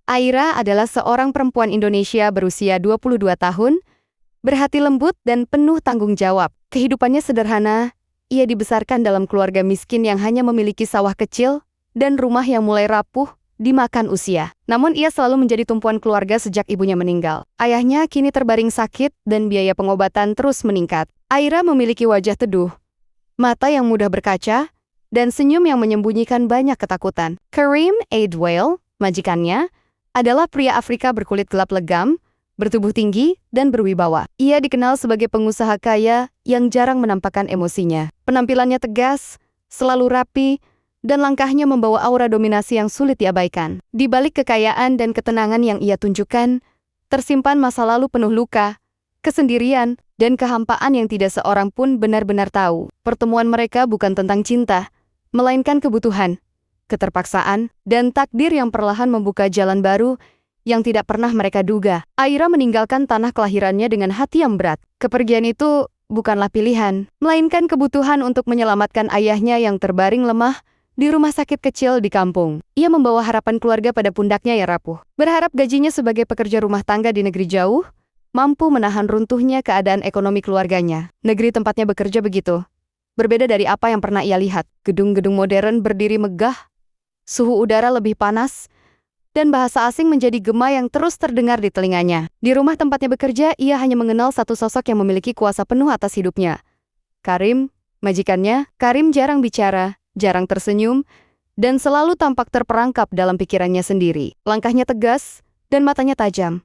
Aira adalah seorang perempuan Indonesia berusia 22 tahun, berhati lembut dan penuh tanggung jawab. Kehidupannya sederhana, ia dibesarkan dalam keluarga miskin yang hanya memiliki sawah kecil dan rumah yang mulai rapuh dimakan usia. Namun ia selalu menjadi tumpuan keluarga sejak ibunya meninggal. Ayahnya kini terbaring sakit dan biaya pengobatan terus meningkat. Aira memiliki wajah teduh, mata yang mudah berkaca, dan senyum yang menyembunyikan banyak ketakutan. Karim Adewale, majikannya, adalah pria Afrika berkulit gelap legam, bertubuh tinggi, dan berwibawa. Ia dikenal sebagai pengusaha kaya yang jarang menampakkan emosinya. Penampilannya tegas, selalu rapi, dan langkahnya membawa aura dominasi yang sulit diabaikan. Di balik kekayaan dan ketenangan yang ia tunjukkan, tersimpan masa lalu penuh luka, kesendirian, dan kehampaan yang tidak seorang pun benar-benar tahu. Pertemuan mereka bukan tentang cinta, melainkan kebutuhan, keterpaksaan, dan takdir yang perlahan membuka jalan baru yang tidak pernah mereka duga. Aira meninggalkan tanah kelahirannya dengan hati yang berat. Kepergian itu bukanlah pilihan, melainkan kebutuhan untuk menyelamatkan ayahnya yang terbaring lemah di rumah sakit kecil di kampung. Ia membawa harapan keluarga pada pundaknya yang rapuh. Berharap gajinya sebagai pekerja rumah tangga di negeri jauh mampu menahan runtuhnya keadaan ekonomi keluarganya. Negeri tempatnya bekerja begitu berbeda dari apa yang pernah ia lihat. Gedung-gedung modern berdiri megah, suhu udara lebih panas, dan bahasa asing menjadi gema yang terus terdengar di telinganya. Di rumah tempatnya bekerja, ia hanya mengenal satu sosok yang memiliki kuasa penuh atas hidupnya. Karim, majikannya. Karim jarang bicara, jarang tersenyum, dan selalu tampak terperangkap dalam pikirannya sendiri. Langkahnya tegas, dan matanya tajam,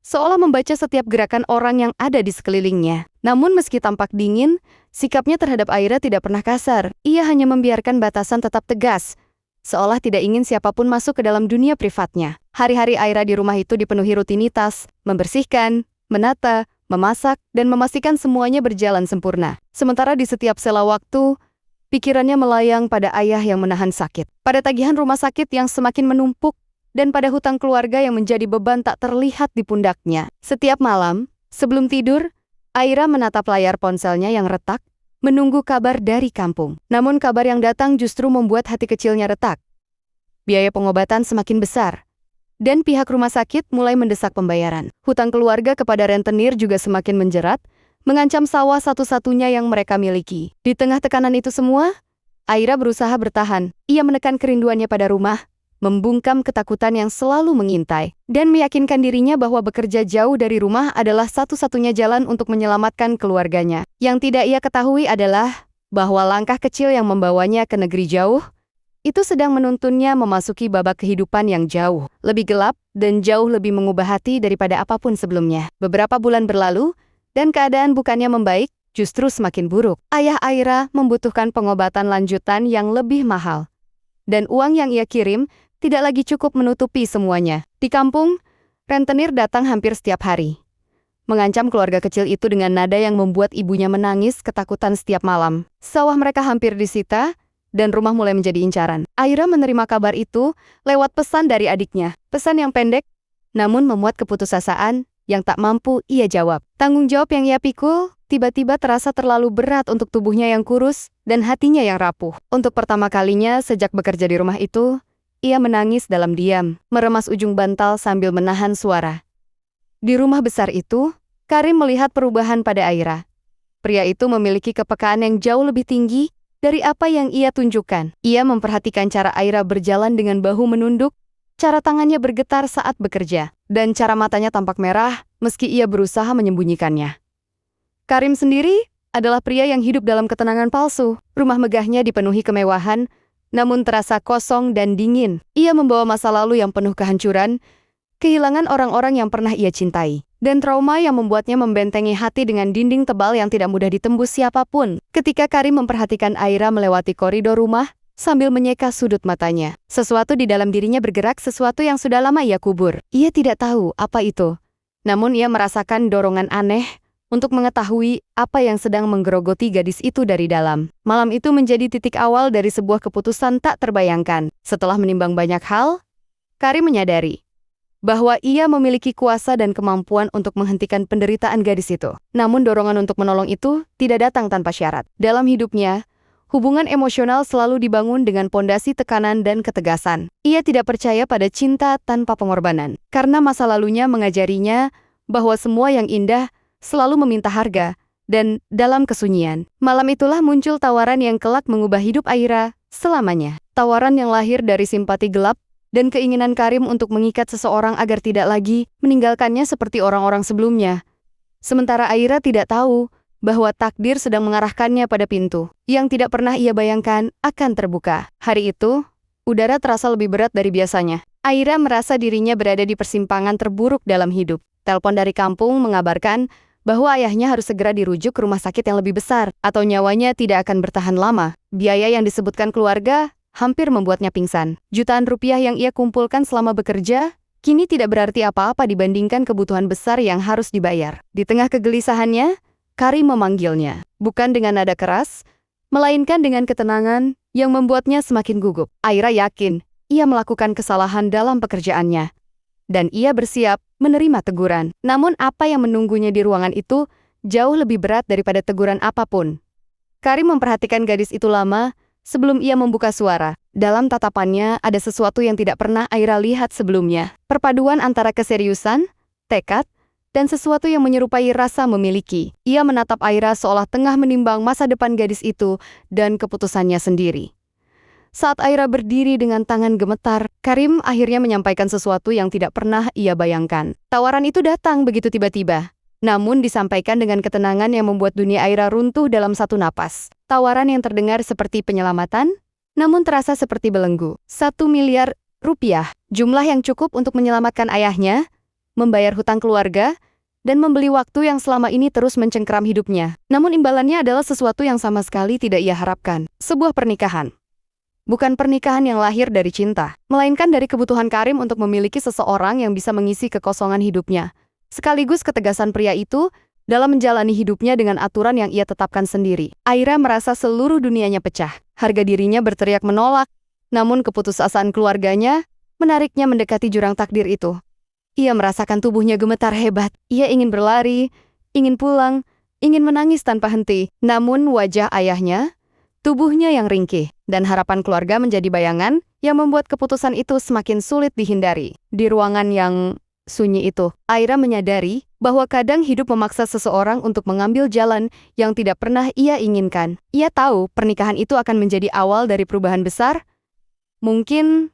seolah membaca setiap gerakan orang yang ada di sekelilingnya. Namun meski tampak dingin, sikapnya terhadap Aira tidak pernah kasar. Ia hanya membiarkan batasan tetap tegas, seolah tidak ingin siapapun masuk ke dalam dunia privatnya. Hari-hari Aira di rumah itu dipenuhi rutinitas, membersihkan, menata, memasak, dan memastikan semuanya berjalan sempurna. Sementara di setiap sela waktu, pikirannya melayang pada ayah yang menahan sakit, pada tagihan rumah sakit yang semakin menumpuk, dan pada hutang keluarga yang menjadi beban tak terlihat di pundaknya. Setiap malam, sebelum tidur, Aira menatap layar ponselnya yang retak, menunggu kabar dari kampung. Namun kabar yang datang justru membuat hati kecilnya retak. Biaya pengobatan semakin besar, dan pihak rumah sakit mulai mendesak pembayaran. Hutang keluarga kepada rentenir juga semakin menjerat, mengancam sawah satu-satunya yang mereka miliki. Di tengah tekanan itu semua, Aira berusaha bertahan. Ia menekan kerinduannya pada rumah, membungkam ketakutan yang selalu mengintai, dan meyakinkan dirinya bahwa bekerja jauh dari rumah adalah satu-satunya jalan untuk menyelamatkan keluarganya. Yang tidak ia ketahui adalah bahwa langkah kecil yang membawanya ke negeri jauh itu sedang menuntunnya memasuki babak kehidupan yang jauh lebih gelap dan jauh lebih mengubah hati daripada apapun sebelumnya. Beberapa bulan berlalu, dan keadaan bukannya membaik, justru semakin buruk. Ayah Aira membutuhkan pengobatan lanjutan yang lebih mahal, dan uang yang ia kirim tidak lagi cukup menutupi semuanya. Di kampung, rentenir datang hampir setiap hari, mengancam keluarga kecil itu dengan nada yang membuat ibunya menangis ketakutan setiap malam. Sawah mereka hampir disita, dan rumah mulai menjadi incaran. Aira menerima kabar itu lewat pesan dari adiknya. Pesan yang pendek, namun memuat keputusasaan yang tak mampu ia jawab. Tanggung jawab yang ia pikul tiba-tiba terasa terlalu berat untuk tubuhnya yang kurus dan hatinya yang rapuh. Untuk pertama kalinya sejak bekerja di rumah itu, ia menangis dalam diam, meremas ujung bantal sambil menahan suara. Di rumah besar itu, Karim melihat perubahan pada Aira. Pria itu memiliki kepekaan yang jauh lebih tinggi dari apa yang ia tunjukkan. Ia memperhatikan cara Aira berjalan dengan bahu menunduk, cara tangannya bergetar saat bekerja, dan cara matanya tampak merah meski ia berusaha menyembunyikannya. Karim sendiri adalah pria yang hidup dalam ketenangan palsu. Rumah megahnya dipenuhi kemewahan, namun terasa kosong dan dingin. Ia membawa masa lalu yang penuh kehancuran, kehilangan orang-orang yang pernah ia cintai, dan trauma yang membuatnya membentengi hati dengan dinding tebal yang tidak mudah ditembus siapapun. Ketika Karim memperhatikan Aira melewati koridor rumah, sambil menyeka sudut matanya, sesuatu di dalam dirinya bergerak, sesuatu yang sudah lama ia kubur. Ia tidak tahu apa itu, namun ia merasakan dorongan aneh untuk mengetahui apa yang sedang menggerogoti gadis itu dari dalam. Malam itu menjadi titik awal dari sebuah keputusan tak terbayangkan. Setelah menimbang banyak hal, Karim menyadari bahwa ia memiliki kuasa dan kemampuan untuk menghentikan penderitaan gadis itu. Namun dorongan untuk menolong itu tidak datang tanpa syarat. Dalam hidupnya, Hubungan emosional selalu dibangun dengan pondasi tekanan dan ketegasan. Ia tidak percaya pada cinta tanpa pengorbanan, karena masa lalunya mengajarinya bahwa semua yang indah selalu meminta harga, dan dalam kesunyian. Malam itulah muncul tawaran yang kelak mengubah hidup Aira selamanya. Tawaran yang lahir dari simpati gelap dan keinginan Karim untuk mengikat seseorang agar tidak lagi meninggalkannya seperti orang-orang sebelumnya. Sementara Aira tidak tahu bahwa takdir sedang mengarahkannya pada pintu yang tidak pernah ia bayangkan akan terbuka. Hari itu, udara terasa lebih berat dari biasanya. Aira merasa dirinya berada di persimpangan terburuk dalam hidup. Telepon dari kampung mengabarkan bahwa ayahnya harus segera dirujuk ke rumah sakit yang lebih besar, atau nyawanya tidak akan bertahan lama. Biaya yang disebutkan keluarga hampir membuatnya pingsan. Jutaan rupiah yang ia kumpulkan selama bekerja kini tidak berarti apa-apa dibandingkan kebutuhan besar yang harus dibayar. Di tengah kegelisahannya, Karim memanggilnya, bukan dengan nada keras, melainkan dengan ketenangan yang membuatnya semakin gugup. Aira yakin ia melakukan kesalahan dalam pekerjaannya, dan ia bersiap menerima teguran. Namun apa yang menunggunya di ruangan itu jauh lebih berat daripada teguran apapun. Karim memperhatikan gadis itu lama sebelum ia membuka suara. Dalam tatapannya ada sesuatu yang tidak pernah Aira lihat sebelumnya. Perpaduan antara keseriusan, tekad, dan sesuatu yang menyerupai rasa memiliki. Ia menatap Aira seolah tengah menimbang masa depan gadis itu dan keputusannya sendiri. Saat Aira berdiri dengan tangan gemetar, Karim akhirnya menyampaikan sesuatu yang tidak pernah ia bayangkan. Tawaran itu datang begitu tiba-tiba, namun disampaikan dengan ketenangan yang membuat dunia Aira runtuh dalam satu napas. Tawaran yang terdengar seperti penyelamatan, namun terasa seperti belenggu. 1 miliar rupiah, jumlah yang cukup untuk menyelamatkan ayahnya, membayar hutang keluarga, dan membeli waktu yang selama ini terus mencengkeram hidupnya. Namun imbalannya adalah sesuatu yang sama sekali tidak ia harapkan. Sebuah pernikahan. Bukan pernikahan yang lahir dari cinta, melainkan dari kebutuhan Karim untuk memiliki seseorang yang bisa mengisi kekosongan hidupnya. Sekaligus ketegasan pria itu dalam menjalani hidupnya dengan aturan yang ia tetapkan sendiri. Aira merasa seluruh dunianya pecah. Harga dirinya berteriak menolak, namun keputusasaan keluarganya menariknya mendekati jurang takdir itu. Ia merasakan tubuhnya gemetar hebat. Ia ingin berlari, ingin pulang, ingin menangis tanpa henti. Namun wajah ayahnya, tubuhnya yang ringkih, dan harapan keluarga menjadi bayangan yang membuat keputusan itu semakin sulit dihindari. Di ruangan yang sunyi itu, Aira menyadari bahwa kadang hidup memaksa seseorang untuk mengambil jalan yang tidak pernah ia inginkan. Ia tahu pernikahan itu akan menjadi awal dari perubahan besar, mungkin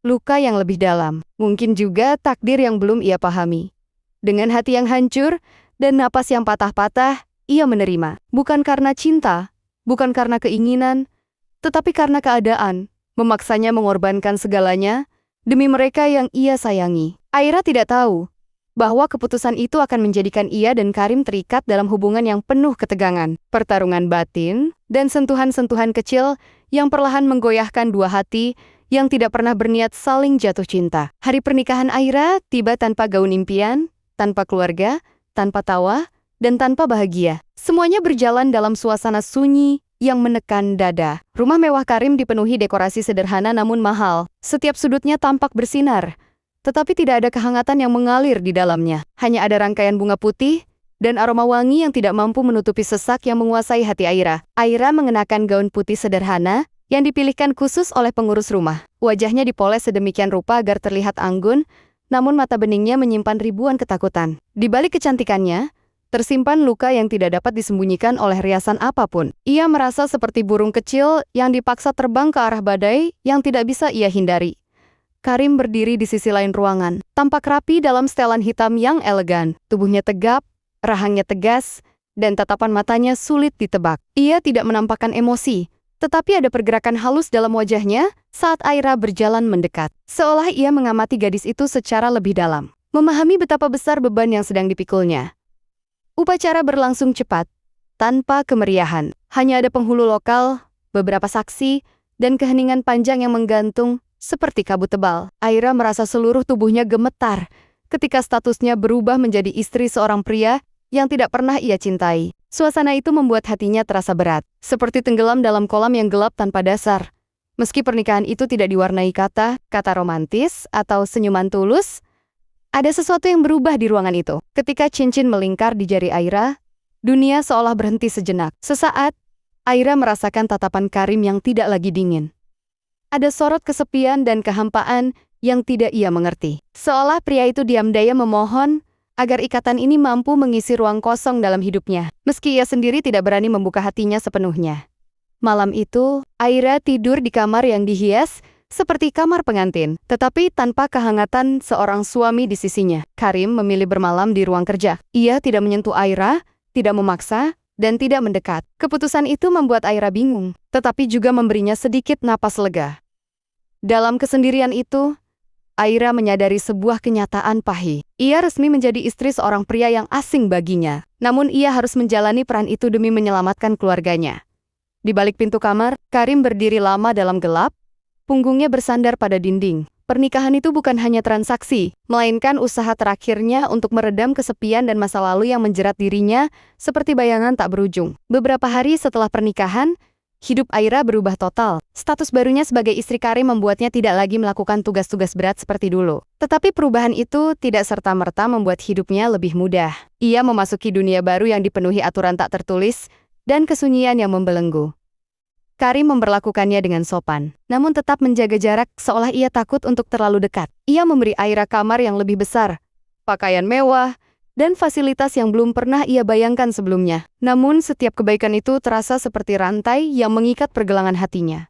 luka yang lebih dalam, mungkin juga takdir yang belum ia pahami. Dengan hati yang hancur dan napas yang patah-patah, ia menerima. Bukan karena cinta, bukan karena keinginan, tetapi karena keadaan, memaksanya mengorbankan segalanya demi mereka yang ia sayangi. Aira tidak tahu bahwa keputusan itu akan menjadikan ia dan Karim terikat dalam hubungan yang penuh ketegangan, pertarungan batin, dan sentuhan-sentuhan kecil yang perlahan menggoyahkan dua hati yang tidak pernah berniat saling jatuh cinta. Hari pernikahan Aira tiba tanpa gaun impian, tanpa keluarga, tanpa tawa, dan tanpa bahagia. Semuanya berjalan dalam suasana sunyi yang menekan dada. Rumah mewah Karim dipenuhi dekorasi sederhana namun mahal. Setiap sudutnya tampak bersinar, tetapi tidak ada kehangatan yang mengalir di dalamnya. Hanya ada rangkaian bunga putih dan aroma wangi yang tidak mampu menutupi sesak yang menguasai hati Aira. Aira mengenakan gaun putih sederhana yang dipilihkan khusus oleh pengurus rumah. Wajahnya dipoles sedemikian rupa agar terlihat anggun, namun mata beningnya menyimpan ribuan ketakutan. Di balik kecantikannya, tersimpan luka yang tidak dapat disembunyikan oleh riasan apapun. Ia merasa seperti burung kecil yang dipaksa terbang ke arah badai yang tidak bisa ia hindari. Karim berdiri di sisi lain ruangan, tampak rapi dalam setelan hitam yang elegan. Tubuhnya tegap, rahangnya tegas, dan tatapan matanya sulit ditebak. Ia tidak menampakkan emosi, tetapi ada pergerakan halus dalam wajahnya saat Aira berjalan mendekat. Seolah ia mengamati gadis itu secara lebih dalam, memahami betapa besar beban yang sedang dipikulnya. Upacara berlangsung cepat, tanpa kemeriahan. Hanya ada penghulu lokal, beberapa saksi, dan keheningan panjang yang menggantung seperti kabut tebal. Aira merasa seluruh tubuhnya gemetar ketika statusnya berubah menjadi istri seorang pria yang tidak pernah ia cintai. Suasana itu membuat hatinya terasa berat, seperti tenggelam dalam kolam yang gelap tanpa dasar. Meski pernikahan itu tidak diwarnai kata romantis atau senyuman tulus, ada sesuatu yang berubah di ruangan itu. Ketika cincin melingkar di jari Aira, dunia seolah berhenti sejenak. Sesaat, Aira merasakan tatapan Karim yang tidak lagi dingin. Ada sorot kesepian dan kehampaan yang tidak ia mengerti. Seolah pria itu diam-diam memohon agar ikatan ini mampu mengisi ruang kosong dalam hidupnya, meski ia sendiri tidak berani membuka hatinya sepenuhnya. Malam itu, Aira tidur di kamar yang dihias seperti kamar pengantin, tetapi tanpa kehangatan seorang suami di sisinya. Karim memilih bermalam di ruang kerja. Ia tidak menyentuh Aira, tidak memaksa, dan tidak mendekat. Keputusan itu membuat Aira bingung, tetapi juga memberinya sedikit napas lega. Dalam kesendirian itu, Aira menyadari sebuah kenyataan pahit. Ia resmi menjadi istri seorang pria yang asing baginya. Namun ia harus menjalani peran itu demi menyelamatkan keluarganya. Di balik pintu kamar, Karim berdiri lama dalam gelap, punggungnya bersandar pada dinding. Pernikahan itu bukan hanya transaksi, melainkan usaha terakhirnya untuk meredam kesepian dan masa lalu yang menjerat dirinya seperti bayangan tak berujung. Beberapa hari setelah pernikahan, hidup Aira berubah total. Status barunya sebagai istri Karim membuatnya tidak lagi melakukan tugas-tugas berat seperti dulu. Tetapi perubahan itu tidak serta-merta membuat hidupnya lebih mudah. Ia memasuki dunia baru yang dipenuhi aturan tak tertulis dan kesunyian yang membelenggu. Karim memperlakukannya dengan sopan, namun tetap menjaga jarak seolah ia takut untuk terlalu dekat. Ia memberi Aira kamar yang lebih besar, pakaian mewah, dan fasilitas yang belum pernah ia bayangkan sebelumnya. Namun setiap kebaikan itu terasa seperti rantai yang mengikat pergelangan hatinya.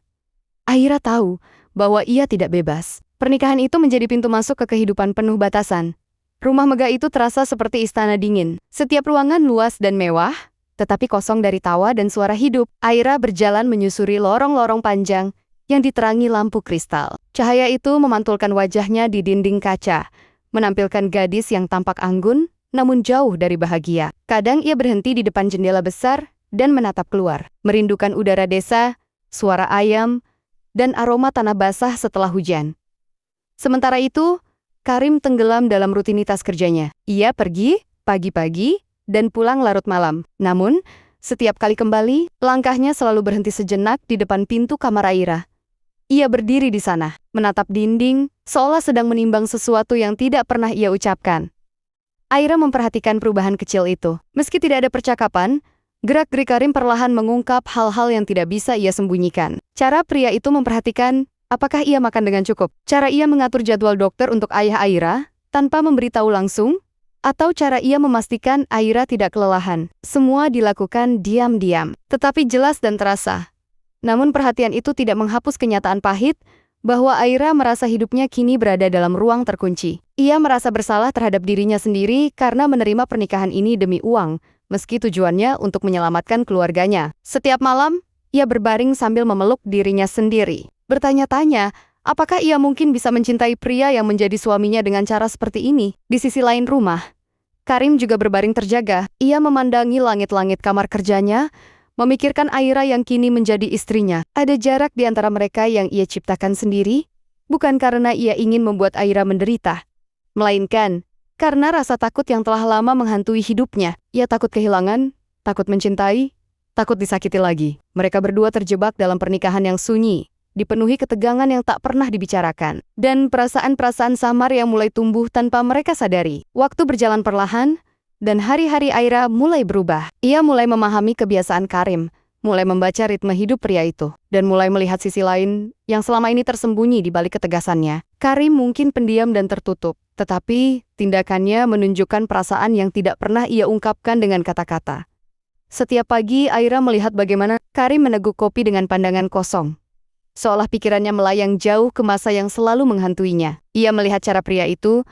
Aira tahu bahwa ia tidak bebas. Pernikahan itu menjadi pintu masuk ke kehidupan penuh batasan. Rumah megah itu terasa seperti istana dingin. Setiap ruangan luas dan mewah, tetapi kosong dari tawa dan suara hidup. Aira berjalan menyusuri lorong-lorong panjang yang diterangi lampu kristal. Cahaya itu memantulkan wajahnya di dinding kaca, menampilkan gadis yang tampak anggun, namun jauh dari bahagia. Kadang ia berhenti di depan jendela besar dan menatap keluar, merindukan udara desa, suara ayam, dan aroma tanah basah setelah hujan. Sementara itu, Karim tenggelam dalam rutinitas kerjanya. Ia pergi pagi-pagi dan pulang larut malam. Namun, setiap kali kembali, langkahnya selalu berhenti sejenak di depan pintu kamar Aira. Ia berdiri di sana, menatap dinding, seolah sedang menimbang sesuatu yang tidak pernah ia ucapkan. Aira memperhatikan perubahan kecil itu. Meski tidak ada percakapan, gerak-gerik Karim perlahan mengungkap hal-hal yang tidak bisa ia sembunyikan. Cara pria itu memperhatikan apakah ia makan dengan cukup. Cara ia mengatur jadwal dokter untuk ayah Aira tanpa memberitahu langsung, atau cara ia memastikan Aira tidak kelelahan. Semua dilakukan diam-diam, tetapi jelas dan terasa. Namun perhatian itu tidak menghapus kenyataan pahit bahwa Aira merasa hidupnya kini berada dalam ruang terkunci. Ia merasa bersalah terhadap dirinya sendiri karena menerima pernikahan ini demi uang, meski tujuannya untuk menyelamatkan keluarganya. Setiap malam, ia berbaring sambil memeluk dirinya sendiri. Bertanya-tanya, apakah ia mungkin bisa mencintai pria yang menjadi suaminya dengan cara seperti ini? Di sisi lain rumah, Karim juga berbaring terjaga. Ia memandangi langit-langit kamar kerjanya, memikirkan Aira yang kini menjadi istrinya. Ada jarak di antara mereka yang ia ciptakan sendiri, bukan karena ia ingin membuat Aira menderita, melainkan karena rasa takut yang telah lama menghantui hidupnya. Ia takut kehilangan, takut mencintai, takut disakiti lagi. Mereka berdua terjebak dalam pernikahan yang sunyi, dipenuhi ketegangan yang tak pernah dibicarakan, dan perasaan-perasaan samar yang mulai tumbuh tanpa mereka sadari. Waktu berjalan perlahan, dan hari-hari Aira mulai berubah. Ia mulai memahami kebiasaan Karim, mulai membaca ritme hidup pria itu, dan mulai melihat sisi lain yang selama ini tersembunyi di balik ketegasannya. Karim mungkin pendiam dan tertutup, tetapi tindakannya menunjukkan perasaan yang tidak pernah ia ungkapkan dengan kata-kata. Setiap pagi Aira melihat bagaimana Karim meneguk kopi dengan pandangan kosong, seolah pikirannya melayang jauh ke masa yang selalu menghantuinya. Ia melihat cara pria itu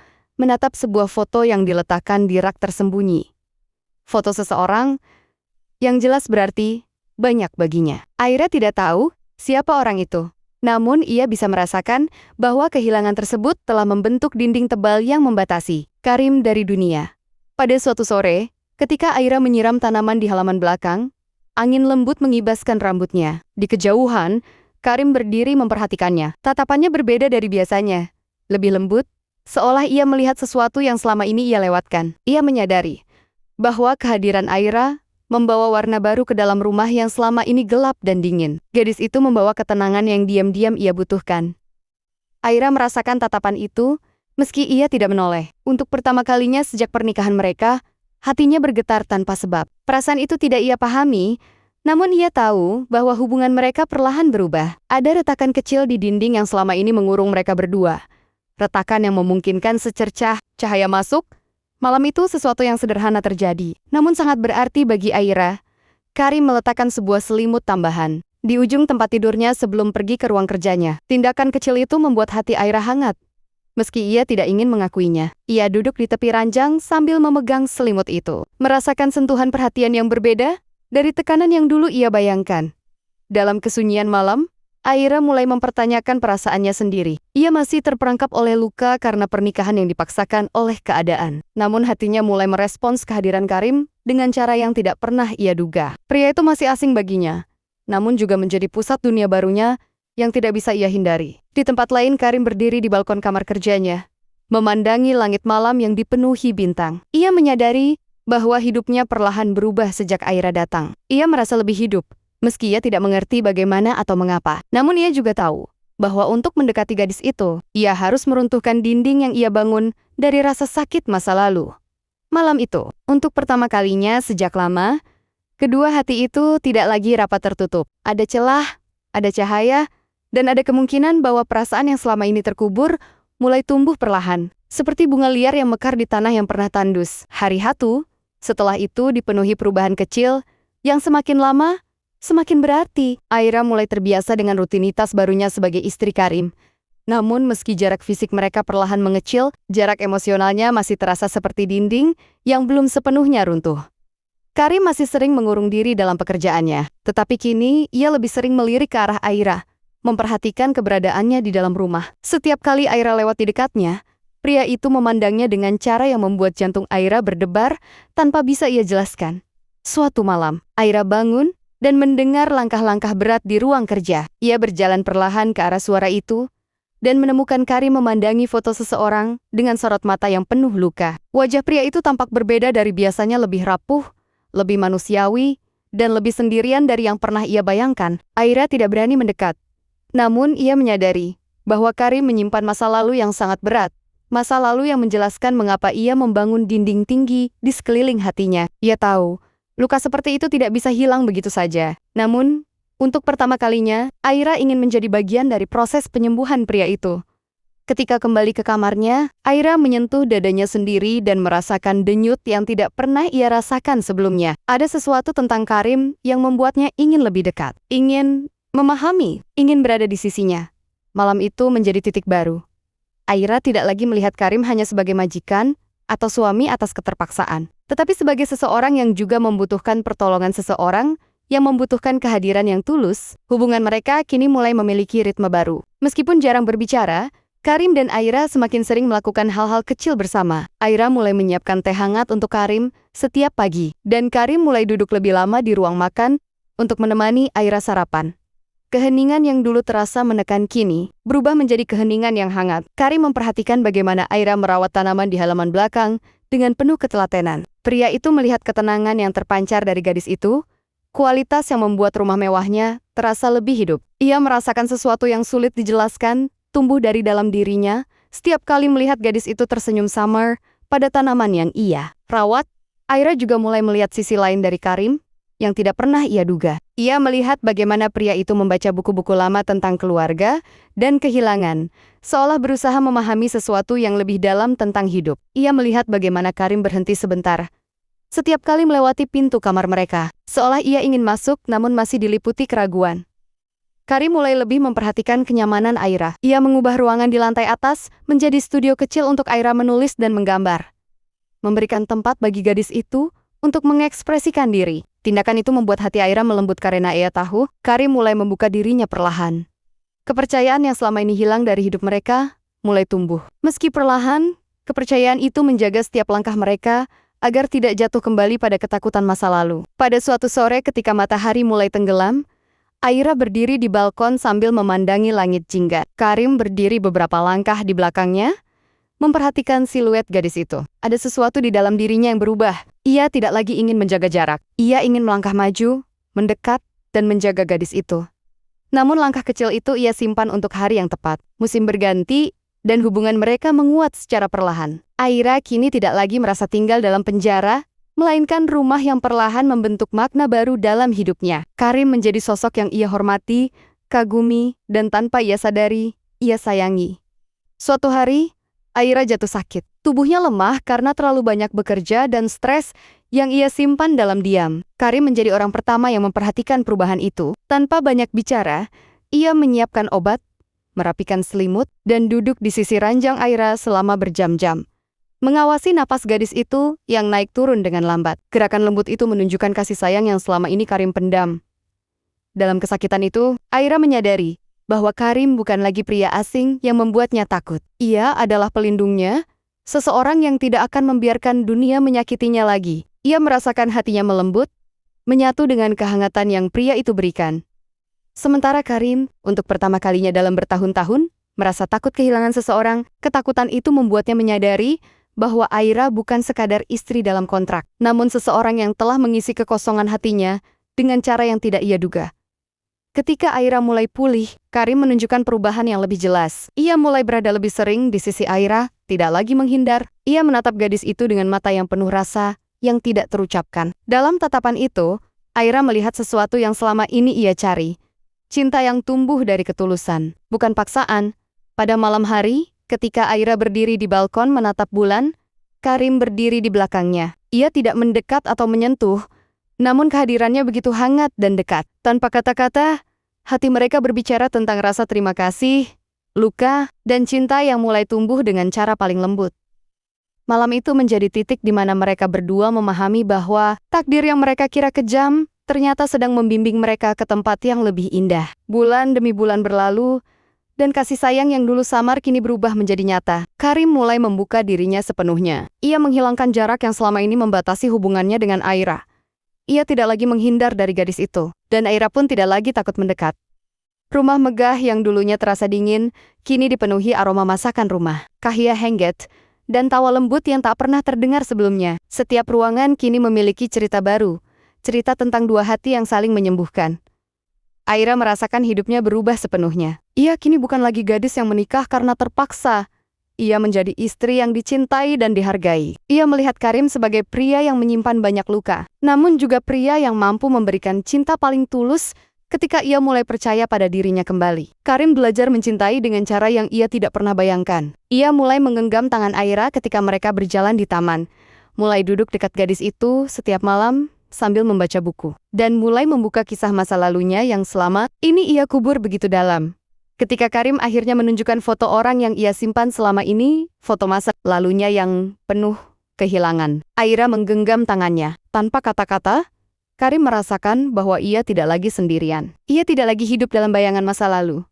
menatap sebuah foto yang diletakkan di rak tersembunyi. Foto seseorang yang jelas berarti banyak baginya. Aira tidak tahu siapa orang itu. Namun ia bisa merasakan bahwa kehilangan tersebut telah membentuk dinding tebal yang membatasi Karim dari dunia. Pada suatu sore, ketika Aira menyiram tanaman di halaman belakang, angin lembut mengibaskan rambutnya. Di kejauhan, Karim berdiri memperhatikannya. Tatapannya berbeda dari biasanya, lebih lembut, seolah ia melihat sesuatu yang selama ini ia lewatkan. Ia menyadari bahwa kehadiran Aira membawa warna baru ke dalam rumah yang selama ini gelap dan dingin. Gadis itu membawa ketenangan yang diam-diam ia butuhkan. Aira merasakan tatapan itu, meski ia tidak menoleh. Untuk pertama kalinya sejak pernikahan mereka, hatinya bergetar tanpa sebab. Perasaan itu tidak ia pahami, Namun ia tahu bahwa hubungan mereka perlahan berubah. Ada retakan kecil di dinding yang selama ini mengurung mereka berdua. Retakan yang memungkinkan secercah cahaya masuk. Malam itu sesuatu yang sederhana terjadi, namun sangat berarti bagi Aira. Karim meletakkan sebuah selimut tambahan di ujung tempat tidurnya sebelum pergi ke ruang kerjanya. Tindakan kecil itu membuat hati Aira hangat. Meski ia tidak ingin mengakuinya, ia duduk di tepi ranjang sambil memegang selimut itu. Merasakan sentuhan perhatian yang berbeda dari tekanan yang dulu ia bayangkan. Dalam kesunyian malam, Aira mulai mempertanyakan perasaannya sendiri. Ia masih terperangkap oleh luka karena pernikahan yang dipaksakan oleh keadaan. Namun hatinya mulai merespons kehadiran Karim dengan cara yang tidak pernah ia duga. Pria itu masih asing baginya, namun juga menjadi pusat dunia barunya yang tidak bisa ia hindari. Di tempat lain, Karim berdiri di balkon kamar kerjanya, memandangi langit malam yang dipenuhi bintang. Ia menyadari bahwa hidupnya perlahan berubah sejak Aira datang. Ia merasa lebih hidup, meski ia tidak mengerti bagaimana atau mengapa. Namun ia juga tahu bahwa untuk mendekati gadis itu, ia harus meruntuhkan dinding yang ia bangun dari rasa sakit masa lalu. Malam itu, untuk pertama kalinya sejak lama, kedua hati itu tidak lagi rapat tertutup. Ada celah, ada cahaya, dan ada kemungkinan bahwa perasaan yang selama ini terkubur mulai tumbuh perlahan, seperti bunga liar yang mekar di tanah yang pernah tandus. Hari Hatu, setelah itu dipenuhi perubahan kecil yang semakin lama semakin berarti. Aira mulai terbiasa dengan rutinitas barunya sebagai istri Karim. Namun meski jarak fisik mereka perlahan mengecil, jarak emosionalnya masih terasa seperti dinding yang belum sepenuhnya runtuh. Karim masih sering mengurung diri dalam pekerjaannya, tetapi kini ia lebih sering melirik ke arah Aira, memperhatikan keberadaannya di dalam rumah. Setiap kali Aira lewat di dekatnya, pria itu memandangnya dengan cara yang membuat jantung Aira berdebar tanpa bisa ia jelaskan. Suatu malam, Aira bangun dan mendengar langkah-langkah berat di ruang kerja. Ia berjalan perlahan ke arah suara itu dan menemukan Karim memandangi foto seseorang dengan sorot mata yang penuh luka. Wajah pria itu tampak berbeda dari biasanya, lebih rapuh, lebih manusiawi, dan lebih sendirian dari yang pernah ia bayangkan. Aira tidak berani mendekat. Namun ia menyadari bahwa Karim menyimpan masa lalu yang sangat berat. Masa lalu yang menjelaskan mengapa ia membangun dinding tinggi di sekeliling hatinya. Ia tahu luka seperti itu tidak bisa hilang begitu saja. Namun, untuk pertama kalinya, Aira ingin menjadi bagian dari proses penyembuhan pria itu. Ketika kembali ke kamarnya, Aira menyentuh dadanya sendiri dan merasakan denyut yang tidak pernah ia rasakan sebelumnya. Ada sesuatu tentang Karim yang membuatnya ingin lebih dekat, ingin memahami, ingin berada di sisinya. Malam itu menjadi titik baru. Aira tidak lagi melihat Karim hanya sebagai majikan atau suami atas keterpaksaan, tetapi sebagai seseorang yang juga membutuhkan pertolongan seseorang, yang membutuhkan kehadiran yang tulus. Hubungan mereka kini mulai memiliki ritme baru. Meskipun jarang berbicara, Karim dan Aira semakin sering melakukan hal-hal kecil bersama. Aira mulai menyiapkan teh hangat untuk Karim setiap pagi, dan Karim mulai duduk lebih lama di ruang makan untuk menemani Aira sarapan. Keheningan yang dulu terasa menekan kini berubah menjadi keheningan yang hangat. Karim memperhatikan bagaimana Aira merawat tanaman di halaman belakang dengan penuh ketelatenan. Pria itu melihat ketenangan yang terpancar dari gadis itu, kualitas yang membuat rumah mewahnya terasa lebih hidup. Ia merasakan sesuatu yang sulit dijelaskan tumbuh dari dalam dirinya setiap kali melihat gadis itu tersenyum samar pada tanaman yang ia rawat. Aira juga mulai melihat sisi lain dari Karim yang tidak pernah ia duga. Ia melihat bagaimana pria itu membaca buku-buku lama tentang keluarga dan kehilangan, seolah berusaha memahami sesuatu yang lebih dalam tentang hidup. Ia melihat bagaimana Karim berhenti sebentar setiap kali melewati pintu kamar mereka, seolah ia ingin masuk namun masih diliputi keraguan. Karim mulai lebih memperhatikan kenyamanan Aira. Ia mengubah ruangan di lantai atas menjadi studio kecil untuk Aira menulis dan menggambar, memberikan tempat bagi gadis itu untuk mengekspresikan diri. Tindakan itu membuat hati Aira melembut karena ia tahu Karim mulai membuka dirinya perlahan. Kepercayaan yang selama ini hilang dari hidup mereka mulai tumbuh. Meski perlahan, kepercayaan itu menjaga setiap langkah mereka agar tidak jatuh kembali pada ketakutan masa lalu. Pada suatu sore ketika matahari mulai tenggelam, Aira berdiri di balkon sambil memandangi langit jingga. Karim berdiri beberapa langkah di belakangnya, memperhatikan siluet gadis itu. Ada sesuatu di dalam dirinya yang berubah. Ia tidak lagi ingin menjaga jarak. Ia ingin melangkah maju, mendekat, dan menjaga gadis itu. Namun langkah kecil itu ia simpan untuk hari yang tepat. Musim berganti, dan hubungan mereka menguat secara perlahan. Aira kini tidak lagi merasa tinggal dalam penjara, melainkan rumah yang perlahan membentuk makna baru dalam hidupnya. Karim menjadi sosok yang ia hormati, kagumi, dan tanpa ia sadari, ia sayangi. Suatu hari, Aira jatuh sakit. Tubuhnya lemah karena terlalu banyak bekerja dan stres yang ia simpan dalam diam. Karim menjadi orang pertama yang memperhatikan perubahan itu. Tanpa banyak bicara, ia menyiapkan obat, merapikan selimut, dan duduk di sisi ranjang Aira selama berjam-jam. Mengawasi napas gadis itu yang naik turun dengan lambat. Gerakan lembut itu menunjukkan kasih sayang yang selama ini Karim pendam. Dalam kesakitan itu, Aira menyadari bahwa Karim bukan lagi pria asing yang membuatnya takut. Ia adalah pelindungnya, seseorang yang tidak akan membiarkan dunia menyakitinya lagi. Ia merasakan hatinya melembut, menyatu dengan kehangatan yang pria itu berikan. Sementara Karim, untuk pertama kalinya dalam bertahun-tahun, merasa takut kehilangan seseorang. Ketakutan itu membuatnya menyadari bahwa Aira bukan sekadar istri dalam kontrak, namun seseorang yang telah mengisi kekosongan hatinya dengan cara yang tidak ia duga. Ketika Aira mulai pulih, Karim menunjukkan perubahan yang lebih jelas. Ia mulai berada lebih sering di sisi Aira, tidak lagi menghindar. Ia menatap gadis itu dengan mata yang penuh rasa, yang tidak terucapkan. Dalam tatapan itu, Aira melihat sesuatu yang selama ini ia cari. Cinta yang tumbuh dari ketulusan, bukan paksaan. Pada malam hari, ketika Aira berdiri di balkon menatap bulan, Karim berdiri di belakangnya. Ia tidak mendekat atau menyentuh, namun kehadirannya begitu hangat dan dekat. Tanpa kata-kata, hati mereka berbicara tentang rasa terima kasih, luka, dan cinta yang mulai tumbuh dengan cara paling lembut. Malam itu menjadi titik di mana mereka berdua memahami bahwa takdir yang mereka kira kejam ternyata sedang membimbing mereka ke tempat yang lebih indah. Bulan demi bulan berlalu, dan kasih sayang yang dulu samar kini berubah menjadi nyata. Karim mulai membuka dirinya sepenuhnya. Ia menghilangkan jarak yang selama ini membatasi hubungannya dengan Aira. Ia tidak lagi menghindar dari gadis itu, dan Aira pun tidak lagi takut mendekat. Rumah megah yang dulunya terasa dingin, kini dipenuhi aroma masakan rumah, kahiyah hengget, dan tawa lembut yang tak pernah terdengar sebelumnya. Setiap ruangan kini memiliki cerita baru, cerita tentang dua hati yang saling menyembuhkan. Aira merasakan hidupnya berubah sepenuhnya. Ia kini bukan lagi gadis yang menikah karena terpaksa. Ia menjadi istri yang dicintai dan dihargai. Ia melihat Karim sebagai pria yang menyimpan banyak luka, namun juga pria yang mampu memberikan cinta paling tulus ketika ia mulai percaya pada dirinya kembali. Karim belajar mencintai dengan cara yang ia tidak pernah bayangkan. Ia mulai menggenggam tangan Aira ketika mereka berjalan di taman, mulai duduk dekat gadis itu setiap malam sambil membaca buku, dan mulai membuka kisah masa lalunya yang selama ini ia kubur begitu dalam. Ketika Karim akhirnya menunjukkan foto orang yang ia simpan selama ini, foto masa lalunya yang penuh kehilangan, Aira menggenggam tangannya. Tanpa kata-kata, Karim merasakan bahwa ia tidak lagi sendirian. Ia tidak lagi hidup dalam bayangan masa lalu.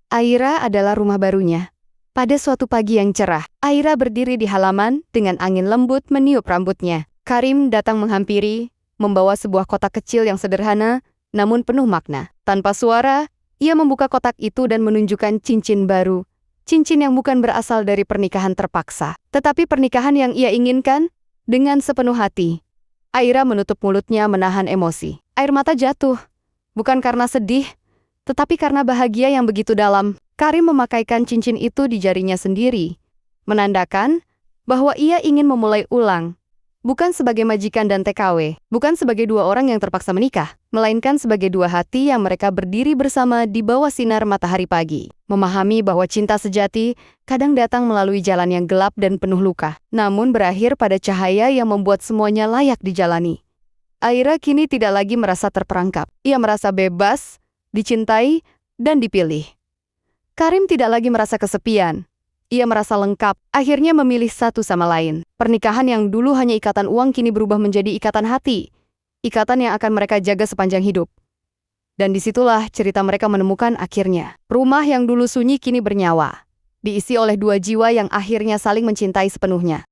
Aira adalah rumah barunya. Pada suatu pagi yang cerah, Aira berdiri di halaman dengan angin lembut meniup rambutnya. Karim datang menghampiri, membawa sebuah kotak kecil yang sederhana, namun penuh makna. Tanpa suara, ia membuka kotak itu dan menunjukkan cincin baru. Cincin yang bukan berasal dari pernikahan terpaksa, tetapi pernikahan yang ia inginkan dengan sepenuh hati. Aira menutup mulutnya menahan emosi. Air mata jatuh, bukan karena sedih, tetapi karena bahagia yang begitu dalam. Karim memakaikan cincin itu di jarinya sendiri, menandakan bahwa ia ingin memulai ulang. Bukan sebagai majikan dan TKW, bukan sebagai dua orang yang terpaksa menikah, melainkan sebagai dua hati yang mereka berdiri bersama di bawah sinar matahari pagi. Memahami bahwa cinta sejati kadang datang melalui jalan yang gelap dan penuh luka, namun berakhir pada cahaya yang membuat semuanya layak dijalani. Aira kini tidak lagi merasa terperangkap. Ia merasa bebas, dicintai, dan dipilih. Karim tidak lagi merasa kesepian. Ia merasa lengkap, akhirnya memilih satu sama lain. Pernikahan yang dulu hanya ikatan uang kini berubah menjadi ikatan hati. Ikatan yang akan mereka jaga sepanjang hidup. Dan disitulah cerita mereka menemukan akhirnya. Rumah yang dulu sunyi kini bernyawa. Diisi oleh dua jiwa yang akhirnya saling mencintai sepenuhnya.